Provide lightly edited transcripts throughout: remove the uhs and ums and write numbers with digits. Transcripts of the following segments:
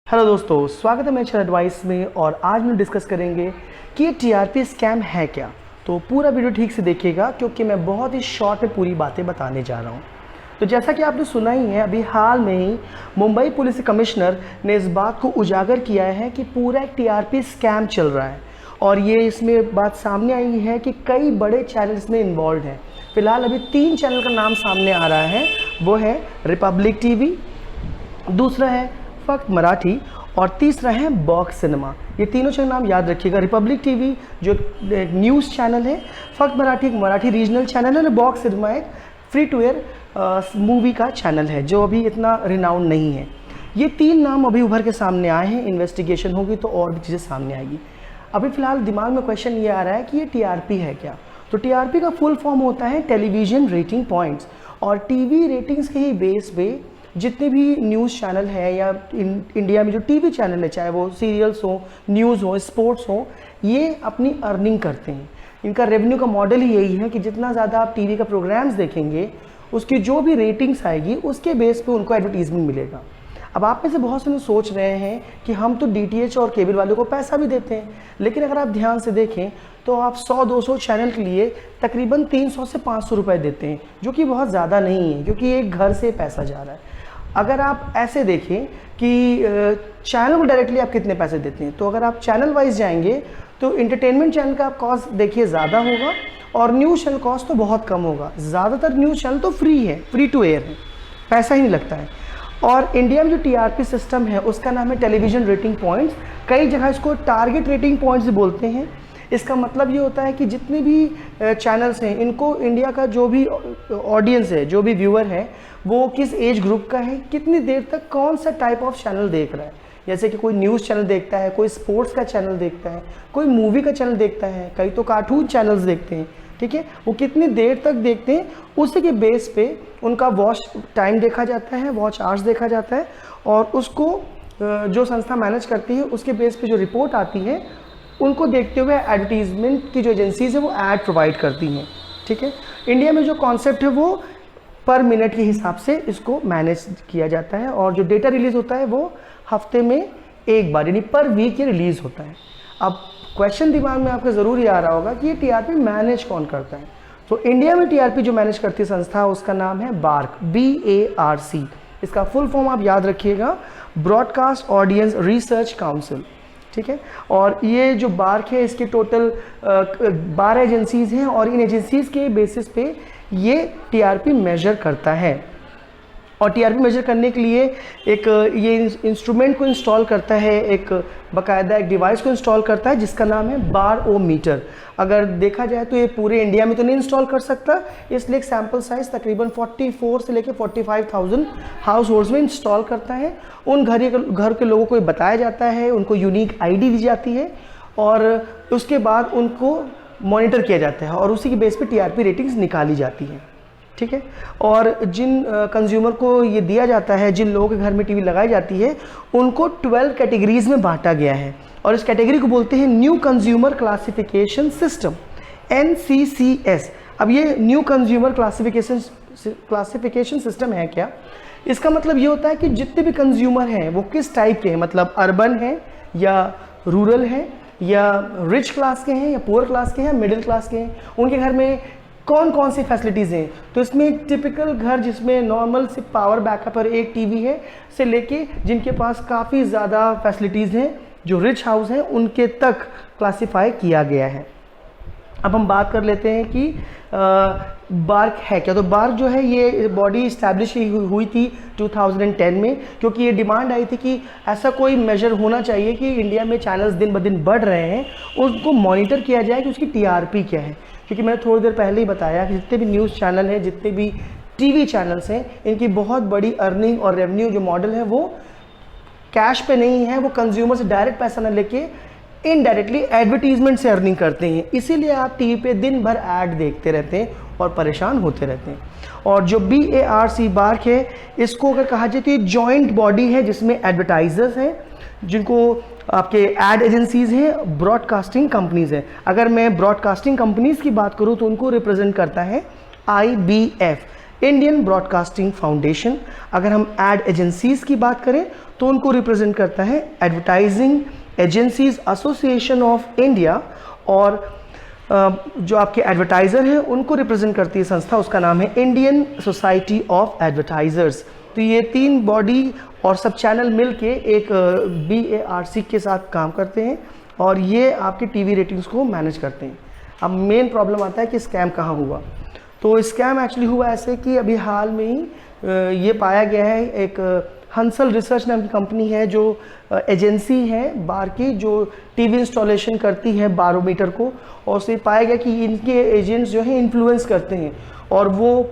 Hello दोस्तों, स्वागत है मेरे चैनल एडवाइस में। और आज हम डिस्कस करेंगे कि ये टीआरपी स्कैम है क्या। तो पूरा वीडियो ठीक से देखिएगा क्योंकि मैं बहुत ही शॉर्ट में पूरी बातें बताने जा रहा हूँ। तो जैसा कि आपने सुना ही है, अभी हाल में ही मुंबई पुलिस कमिश्नर ने इस बात को उजागर किया है कि पूरा एक टीआरपी स्कैम चल रहा है। और ये इसमें बात सामने आई है कि कई बड़े चैनल इसमें इन्वॉल्व हैं। फिलहाल अभी 3 चैनल का नाम सामने आ रहा है, वो है रिपब्लिक टीवी, दूसरा है फक्त मराठी और तीसरा है बॉक्स सिनेमा। ये तीनों चैनल नाम याद रखिएगा। रिपब्लिक टीवी जो एक न्यूज़ चैनल है, फक्त मराठी एक मराठी रीजनल चैनल है और बॉक्स सिनेमा एक फ्री टू एयर मूवी का चैनल है जो अभी इतना रिनाउंड नहीं है। ये 3 नाम अभी उभर के सामने आए हैं। इन्वेस्टिगेशन होगी तो और भी चीज़ें सामने आएगी। अभी फ़िलहाल दिमाग में क्वेश्चन ये आ रहा है कि ये टीआरपी है क्या। तो टीआरपी का फुल फॉर्म होता है टेलीविज़न रेटिंग पॉइंट्स। और टीवी रेटिंग्स के ही बेस पे जितने भी न्यूज़ चैनल है या इंडिया में जो टीवी चैनल है, चाहे वो सीरियल्स हो, न्यूज़ हो, स्पोर्ट्स हो, ये अपनी अर्निंग करते हैं। इनका रेवेन्यू का मॉडल ही यही है कि जितना ज़्यादा आप टीवी का प्रोग्राम्स देखेंगे, उसकी जो भी रेटिंग्स आएगी उसके बेस पे उनको एडवर्टीजमेंट मिलेगा। अब आप में से बहुत से लोग सोच रहे हैं कि हम तो डीटीएच और केबल वालों को पैसा भी देते हैं, लेकिन अगर आप ध्यान से देखें तो आप 100-200 चैनल के लिए तकरीबन 300 से 500 रुपये देते हैं, जो कि बहुत ज़्यादा नहीं है क्योंकि एक घर से पैसा जा रहा है। अगर आप ऐसे देखें कि चैनल को डायरेक्टली आप कितने पैसे देते हैं, तो अगर आप चैनल वाइज जाएंगे तो इंटरटेनमेंट चैनल का आप कॉस्ट देखिए ज़्यादा होगा और न्यूज़ चैनल कॉस्ट तो बहुत कम होगा। ज़्यादातर न्यूज़ चैनल तो फ्री है, फ्री टू एयर है, पैसा ही नहीं लगता है। और इंडिया में जो टीआरपी सिस्टम है उसका नाम है टेलीविज़न रेटिंग पॉइंट्स। कई जगह इसको टारगेट रेटिंग पॉइंट्स बोलते हैं। इसका मतलब ये होता है कि जितने भी चैनल्स हैं, इनको इंडिया का जो भी ऑडियंस है, जो भी व्यूअर है, वो किस एज ग्रुप का है, कितनी देर तक कौन सा टाइप ऑफ चैनल देख रहा है। जैसे कि कोई न्यूज़ चैनल देखता है, कोई स्पोर्ट्स का चैनल देखता है, कोई मूवी का चैनल देखता है, कई तो कार्टून चैनल्स देखते हैं, ठीक है। वो कितनी देर तक देखते हैं उसी के बेस पे उनका वॉच टाइम देखा जाता है, वॉच आवर्स देखा जाता है। और उसको जो संस्था मैनेज करती है उसके बेस पे जो रिपोर्ट आती है उनको देखते हुए एडवर्टीजमेंट की जो एजेंसीज है वो ऐड प्रोवाइड करती हैं, ठीक है। इंडिया में जो कॉन्सेप्ट है वो पर मिनट के हिसाब से इसको मैनेज किया जाता है और जो डेटा रिलीज़ होता है वो हफ्ते में एक बार यानी पर वीक ये रिलीज़ होता है। अब क्वेश्चन दिमाग में आपके ज़रूर ये आ रहा होगा कि ये टीआरपी मैनेज कौन करता है। तो इंडिया में टीआरपी जो मैनेज करती है संस्था, उसका नाम है बार्क, BARC। इसका फुल फॉर्म आप याद रखिएगा, ब्रॉडकास्ट ऑडियंस रिसर्च काउंसिल, ठीक है। और ये जो बार्क है इसके टोटल 12 एजेंसीज हैं और इन एजेंसीज के बेसिस पे ये टीआरपी मेजर करता है। और टीआरपी मेजर करने के लिए एक ये इंस्ट्रूमेंट को इंस्टॉल करता है, एक बाकायदा एक डिवाइस को इंस्टॉल करता है जिसका नाम है बारोमीटर। अगर देखा जाए तो ये पूरे इंडिया में तो नहीं इंस्टॉल कर सकता, इसलिए एक सैम्पल साइज तकरीबन 44 से लेकर 45,000 हाउस होल्ड्स में इंस्टॉल करता है। उन घर के लोगों को बताया जाता है, उनको यूनिक आईडी दी जाती है और उसके बाद उनको मॉनिटर किया जाता है और उसी के बेस पे टीआरपी रेटिंग्स निकाली जाती हैं, ठीक है। और जिन कंज्यूमर को ये दिया जाता है, जिन लोगों के घर में टीवी लगाई जाती है, उनको 12 कैटेगरीज में बांटा गया है और इस कैटेगरी को बोलते हैं new consumer classification system, NCCS। अब ये न्यू कंज्यूमर क्लासिफिकेशन सिस्टम है क्या? इसका मतलब ये होता है कि जितने भी कंज्यूमर हैं वो किस टाइप के हैं, मतलब अर्बन है या रूरल है या रिच क्लास के हैं या पुअर क्लास के हैं या मिडिल क्लास के हैं, उनके घर में कौन कौन सी फैसिलिटीज़ हैं। तो इसमें एक टिपिकल घर जिसमें नॉर्मल से पावर बैकअप और एक टीवी है से लेके जिनके पास काफ़ी ज़्यादा फैसिलिटीज़ हैं, जो रिच हाउस हैं, उनके तक क्लासिफाई किया गया है। अब हम बात कर लेते हैं कि बार्क है क्या। तो बार्क जो है ये बॉडी इस्टेब्लिश हुई थी 2010 में, क्योंकि ये डिमांड आई थी कि ऐसा कोई मेजर होना चाहिए कि इंडिया में चैनल्स दिन ब दिन बढ़ रहे हैं, उसको मॉनिटर किया जाए कि उसकी टीआरपी क्या है। क्योंकि मैंने थोड़ी देर पहले ही बताया कि जितने भी न्यूज़ चैनल हैं, जितने भी टीवी चैनल्स हैं, इनकी बहुत बड़ी अर्निंग और रेवेन्यू जो मॉडल है वो कैश पे नहीं है, वो कंज्यूमर से डायरेक्ट पैसा न लेके इनडायरेक्टली एडवर्टीजमेंट से अर्निंग करते हैं। इसीलिए आप टीवी पे दिन भर ऐड देखते रहते हैं और परेशान होते रहते हैं। और जो BARC बार्क है, इसको अगर कहा जाए तो ये जॉइंट बॉडी है जिसमें एडवर्टाइजर्स हैं, जिनको आपके एड एजेंसीज हैं, ब्रॉडकास्टिंग कंपनीज हैं। अगर मैं ब्रॉडकास्टिंग कंपनीज की बात करूं तो उनको रिप्रेजेंट करता है IBF, इंडियन ब्रॉडकास्टिंग फाउंडेशन। अगर हम एड एजेंसीज की बात करें तो उनको रिप्रेजेंट करता है advertising agencies association of India, और जो आपके एडवर्टाइज़र हैं उनको रिप्रेजेंट करती है संस्था, उसका नाम है इंडियन सोसाइटी ऑफ एडवर्टाइज़र्स। तो ये 3 बॉडी और सब चैनल मिलके एक BARC के साथ काम करते हैं और ये आपके टीवी रेटिंग्स को मैनेज करते हैं। अब मेन प्रॉब्लम आता है कि स्कैम कहाँ हुआ। तो स्कैम एक्चुअली हुआ ऐसे कि अभी हाल में ही ये पाया गया है, एक हंसल रिसर्च नाम की कंपनी है जो एजेंसी है बार की, जो टीवी इंस्टॉलेशन करती है बारोमीटर को, और उससे पाया गया कि इनके एजेंट्स जो हैं इन्फ्लुएंस करते हैं, और वो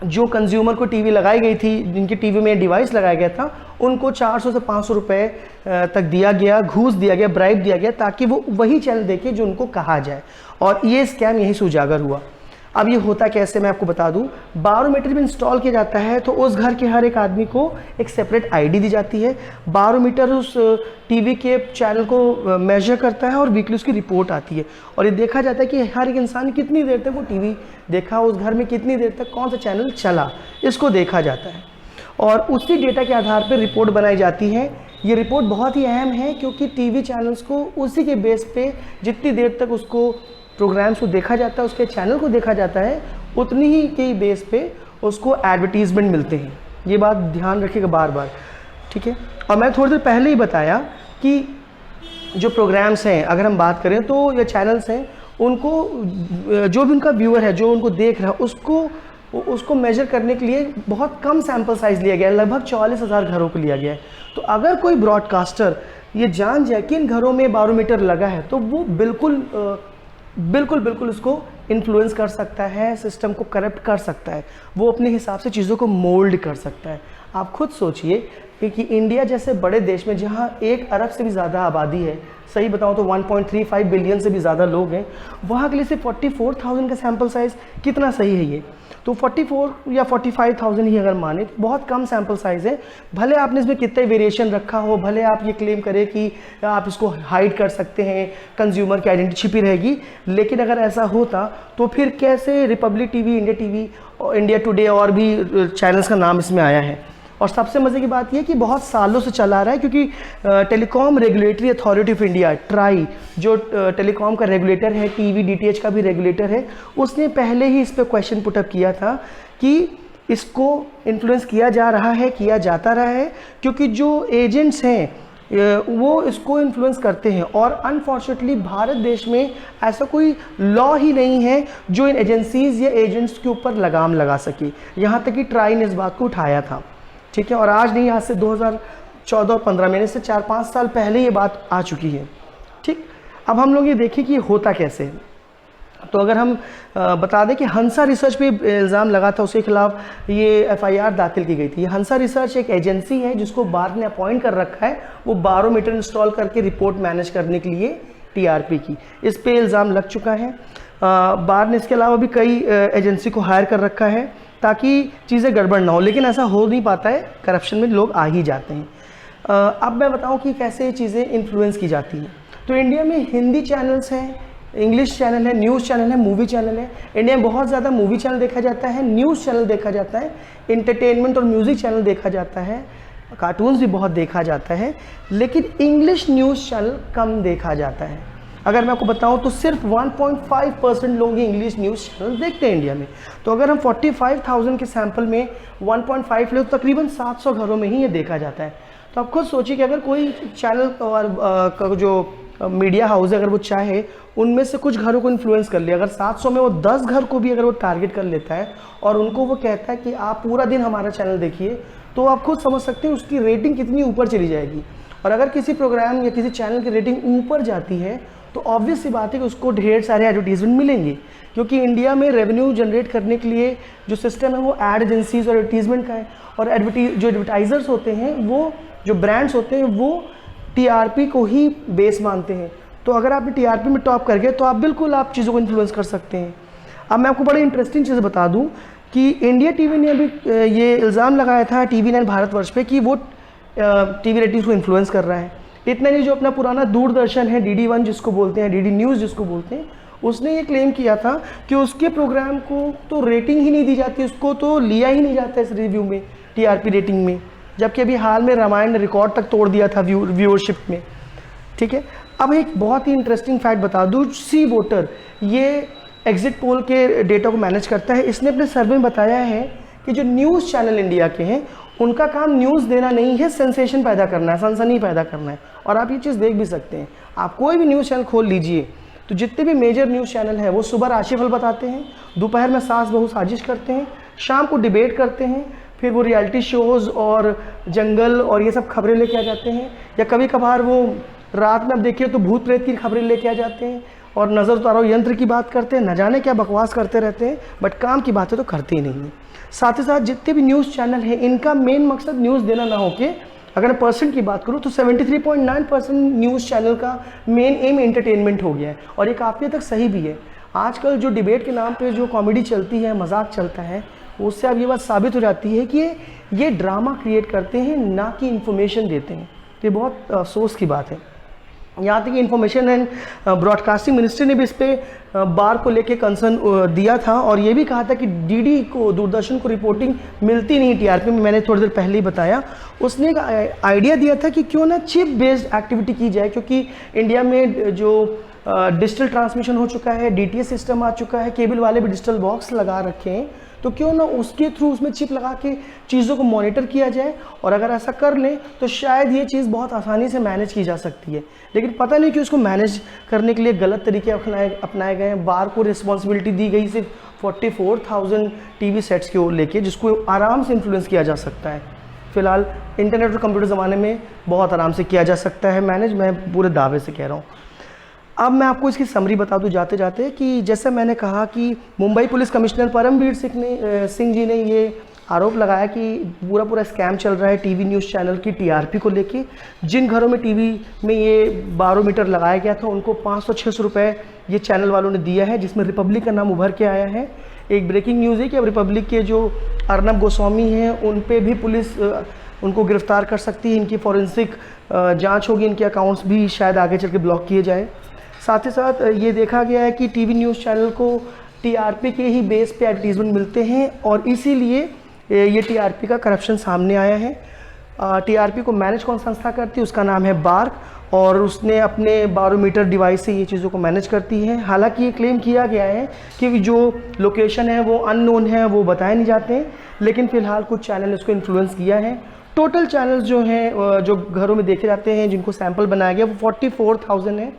जो कंज्यूमर को टीवी लगाई गई थी, जिनकी टीवी में डिवाइस लगाया गया था, उनको 400 से 500 रुपये तक दिया गया, घूस दिया गया, ब्राइब दिया गया, ताकि वो वही चैनल देखे जो उनको कहा जाए, और ये स्कैम यहीं से उजागर हुआ। अब ये होता कैसे मैं आपको बता दूं। बारोमीटर में इंस्टॉल किया जाता है तो उस घर के हर एक आदमी को एक सेपरेट आईडी दी जाती है। बारोमीटर उस टीवी के चैनल को मेजर करता है और वीकली उसकी रिपोर्ट आती है, और ये देखा जाता है कि हर एक इंसान कितनी देर तक वो टीवी देखा, उस घर में कितनी देर तक कौन सा चैनल चला, इसको देखा जाता है, और उसी डेटा के आधार पर रिपोर्ट बनाई जाती है। ये रिपोर्ट बहुत ही अहम है क्योंकि टीवी चैनल्स को उसी के बेस पे जितनी देर तक उसको प्रोग्राम्स को देखा जाता है, उसके चैनल को देखा जाता है, उतनी ही के बेस पे उसको एडवर्टीजमेंट मिलते हैं। ये बात ध्यान रखिएगा बार बार, ठीक है। और मैं थोड़ी देर पहले ही बताया कि जो प्रोग्राम्स हैं, अगर हम बात करें तो ये चैनल्स हैं, उनको जो भी उनका व्यूअर है, जो उनको देख रहा है, उसको मेजर करने के लिए बहुत कम सैम्पल साइज़ लिया गया है, लगभग 44,000 घरों को लिया गया है। तो अगर कोई ब्रॉडकास्टर ये जान जाए कि इन घरों में बारोमीटर लगा है, तो वो बिल्कुल उसको इन्फ्लुएंस कर सकता है, सिस्टम को करप्ट कर सकता है, वो अपने हिसाब से चीज़ों को मोल्ड कर सकता है। आप खुद सोचिए कि इंडिया जैसे बड़े देश में जहाँ 1 अरब से भी ज़्यादा आबादी है, सही बताऊँ तो 1.35 बिलियन से भी ज़्यादा लोग हैं, वहाँ के लिए सिर्फ 44,000 का सैम्पल साइज़ कितना सही है। ये तो 44 या 45,000 ही अगर माने तो बहुत कम सैम्पल साइज़ है। भले आपने इसमें कितने वेरिएशन रखा हो, भले आप ये क्लेम करें कि आप इसको हाइड कर सकते हैं, कंज्यूमर की आइडेंटिटी छिपी रहेगी, लेकिन अगर ऐसा होता तो फिर कैसे रिपब्लिक टीवी, इंडिया टीवी और इंडिया टुडे और भी चैनल्स का नाम इसमें आया है। और सबसे मज़े की बात यह कि बहुत सालों से चला रहा है, क्योंकि telecom regulatory authority of India, try, जो टेलीकॉम का रेगुलेटर है, टीवी DTH का भी रेगुलेटर है, उसने पहले ही इस पर क्वेश्चन पुटअप किया था कि इसको इन्फ्लुएंस किया जा रहा है, किया जाता रहा है, क्योंकि जो एजेंट्स हैं वो इसको इन्फ्लुएंस करते हैं। और अनफॉर्चुनेटली भारत देश में ऐसा कोई लॉ ही नहीं है जो इन एजेंसीज़ या एजेंट्स के ऊपर लगाम लगा सके। यहाँ तक कि ट्राई ने इस बात को उठाया था, ठीक है। और आज नहीं, आज से 2014 और 15 महीने से 4-5 साल पहले ये बात आ चुकी है, ठीक। अब हम लोग ये देखें कि ये होता कैसे है। तो अगर हम बता दें कि हंसा रिसर्च पे इल्ज़ाम लगा था, उसके खिलाफ ये FIR दाखिल की गई थी। हंसा रिसर्च एक एजेंसी है जिसको बार ने अपॉइंट कर रखा है, वो बारोमीटर इंस्टॉल करके रिपोर्ट मैनेज करने के लिए TRP की, इस पे इल्ज़ाम लग चुका है। बार ने इसके अलावा भी कई एजेंसी को हायर कर रखा है ताकि चीज़ें गड़बड़ ना हो, लेकिन ऐसा हो नहीं पाता है, करप्शन में लोग आ ही जाते हैं। अब मैं बताऊं कि कैसे ये चीज़ें इन्फ्लुएंस की जाती हैं। तो इंडिया में हिंदी चैनल्स हैं, इंग्लिश चैनल है, न्यूज़ चैनल है, मूवी चैनल है। इंडिया में बहुत ज़्यादा मूवी चैनल देखा जाता है, न्यूज़ चैनल देखा जाता है, इंटरटेनमेंट और म्यूज़िक चैनल देखा जाता है, कार्टून्स भी बहुत देखा जाता है, लेकिन इंग्लिश न्यूज़ चैनल कम देखा जाता है। अगर मैं आपको बताऊं तो सिर्फ 1.5% लोग ही इंग्लिश न्यूज़ चैनल देखते हैं इंडिया में। तो अगर हम 45,000 के सैंपल में 1.5 ले तो तकरीबन 700 घरों में ही ये देखा जाता है। तो आप खुद सोचिए कि अगर कोई चैनल और जो मीडिया हाउस है, अगर वो चाहे उनमें से कुछ घरों को इन्फ्लुएंस कर लिया, अगर 700 में वो 10 घर को भी अगर वो टारगेट कर लेता है और उनको वो कहता है कि आप पूरा दिन हमारा चैनल देखिए, तो आप खुद समझ सकते हैं उसकी रेटिंग कितनी ऊपर चली जाएगी। और अगर किसी प्रोग्राम या किसी चैनल की रेटिंग ऊपर जाती है तो ऑब्वियस सी बात है कि उसको ढेर सारे एडवर्टीजमेंट मिलेंगे, क्योंकि इंडिया में रेवेन्यू जनरेट करने के लिए जो सिस्टम है वो एड एजेंसीज और एडवर्टीजमेंट का है। और जो एडवर्टाइजर्स होते हैं, वो जो ब्रांड्स होते हैं, वो TRP को ही बेस मानते हैं। तो अगर आपने TRP में टॉप कर गए तो आप बिल्कुल आप चीज़ों को इन्फ्लुएंस कर सकते हैं। अब मैं आपको बड़ी इंटरेस्टिंग चीज़ बता दूं कि इंडिया टीवी ने अभी ये इल्ज़ाम लगाया था TV9 भारतवर्ष पे कि वो टीवी रेटिंग्स को इन्फ्लुएंस कर रहा है। इतना नहीं, जो अपना पुराना दूरदर्शन है, DD1 जिसको बोलते हैं, DD न्यूज़ जिसको बोलते हैं, उसने ये क्लेम किया था कि उसके प्रोग्राम को तो रेटिंग ही नहीं दी जाती, उसको तो लिया ही नहीं जाता इस रिव्यू में, टीआरपी रेटिंग में, जबकि अभी हाल में रामायण ने रिकॉर्ड तक तोड़ दिया था व्यूअरशिप में। ठीक है, अब एक बहुत ही इंटरेस्टिंग फैक्ट बता दूँ, सी वोटर ये एग्जिट पोल के डेटा को मैनेज करता है। इसने अपने सर्वे में बताया है कि जो न्यूज़ चैनल इंडिया के हैं उनका काम न्यूज़ देना नहीं है, सेंसेशन पैदा करना है, सनसनी पैदा करना है। और आप ये चीज़ देख भी सकते हैं, आप कोई भी न्यूज़ चैनल खोल लीजिए तो जितने भी मेजर न्यूज़ चैनल हैं वो सुबह राशिफल बताते हैं, दोपहर में सास बहू साजिश करते हैं, शाम को डिबेट करते हैं, फिर वो रियलिटी शोज़ और जंगल और ये सब खबरें लेके आ जाते हैं, या कभी कभार वो रात में आप देखिए तो भूत प्रेत की खबरें लेके आ जाते हैं और नज़र उतारो यंत्र की बात करते हैं, न जाने क्या बकवास करते रहते हैं, बट काम की बातें तो करते ही नहीं हैं। साथ ही साथ जितने भी न्यूज़ चैनल हैं इनका मेन मकसद न्यूज़ देना ना होके, अगर मैं परसेंट की बात करूँ तो 73.9% न्यूज़ चैनल का मेन एम एंटरटेनमेंट हो गया है, और ये काफ़ी हद तक सही भी है। आजकल जो डिबेट के नाम पे जो कॉमेडी चलती है, मजाक चलता है, उससे अब ये बात साबित हो जाती है कि ये ड्रामा क्रिएट करते हैं, ना कि इन्फॉर्मेशन देते हैं। तो ये बहुत अफसोस की बात है। यहाँ तक कि इंफॉर्मेशन एंड ब्रॉडकास्टिंग मिनिस्ट्री ने भी इस पर बार को लेके कंसर्न दिया था और ये भी कहा था कि डीडी को, दूरदर्शन को रिपोर्टिंग मिलती नहीं टीआरपी में। मैंने थोड़ी देर पहले ही बताया, उसने एक आइडिया दिया था कि क्यों ना चिप बेस्ड एक्टिविटी की जाए, क्योंकि इंडिया में जो डिजिटल ट्रांसमिशन हो चुका है, डीटीएच सिस्टम आ चुका है, केबल वाले भी डिजिटल बॉक्स लगा रखे हैं, तो क्यों ना उसके थ्रू उसमें चिप लगा के चीज़ों को मॉनिटर किया जाए। और अगर ऐसा कर लें तो शायद ये चीज़ बहुत आसानी से मैनेज की जा सकती है, लेकिन पता नहीं कि उसको मैनेज करने के लिए गलत तरीके अपनाए गए हैं। बार को रिस्पॉन्सिबिलिटी दी गई सिर्फ 44,000 टीवी सेट्स की ओर लेके, जिसको आराम से इन्फ्लुएंस किया जा सकता है। फिलहाल इंटरनेट और कंप्यूटर ज़माने में बहुत आराम से किया जा सकता है मैनेज, मैं पूरे दावे से कह रहा हूँ। अब मैं आपको इसकी समरी बता दूं जाते जाते कि जैसे मैंने कहा कि मुंबई पुलिस कमिश्नर परमवीर सिंह जी ने ये आरोप लगाया कि पूरा स्कैम चल रहा है टीवी न्यूज़ चैनल की टीआरपी को लेके। जिन घरों में टीवी में ये बारोमीटर लगाया गया था उनको 500-600 रुपये ये चैनल वालों ने दिया है, जिसमें रिपब्लिक का नाम उभर के आया है। एक ब्रेकिंग न्यूज़ है कि अब रिपब्लिक के जो अर्नब गोस्वामी हैं उन पर भी पुलिस उनको गिरफ्तार कर सकती है। इनकी फॉरेंसिक जाँच होगी, इनके अकाउंट्स भी शायद आगे चल के ब्लॉक किए जाए। साथ ही साथ ये देखा गया है कि टीवी न्यूज़ चैनल को टीआरपी के ही बेस पे एडवर्टीजमेंट मिलते हैं और इसीलिए ये टीआरपी का करप्शन सामने आया है। टीआरपी को मैनेज कौन संस्था करती है, उसका नाम है बार्क, और उसने अपने बारोमीटर डिवाइस से ये चीज़ों को मैनेज करती है। हालांकि ये क्लेम किया गया है कि जो लोकेशन है वो अननोन है, वो बताए नहीं जाते हैं, लेकिन फ़िलहाल कुछ चैनल ने उसको इन्फ्लुएंस किया है। टोटल चैनल्स जो हैं जो घरों में देखे जाते हैं, जिनको सैम्पल बनाया गया, वो 44,000 है।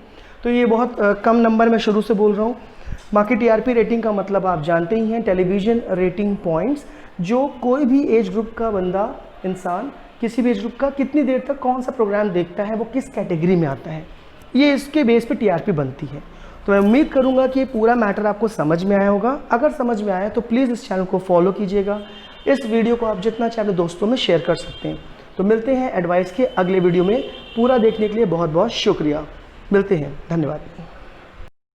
तो ये बहुत कम नंबर मैं शुरू से बोल रहा हूँ। बाकी टीआरपी रेटिंग का मतलब आप जानते ही हैं, टेलीविज़न रेटिंग पॉइंट्स, जो कोई भी एज ग्रुप का बंदा, इंसान, किसी भी एज ग्रुप का कितनी देर तक कौन सा प्रोग्राम देखता है, वो किस कैटेगरी में आता है, ये इसके बेस पे टीआरपी बनती है। तो मैं उम्मीद करूँगा कि ये पूरा मैटर आपको समझ में आया होगा। अगर समझ में आया तो प्लीज़ इस चैनल को फॉलो कीजिएगा। इस वीडियो को आप जितना चाहे दोस्तों में शेयर कर सकते हैं। तो मिलते हैं एडवाइस के अगले वीडियो में। पूरा देखने के लिए बहुत बहुत शुक्रिया। मिलते हैं, धन्यवाद।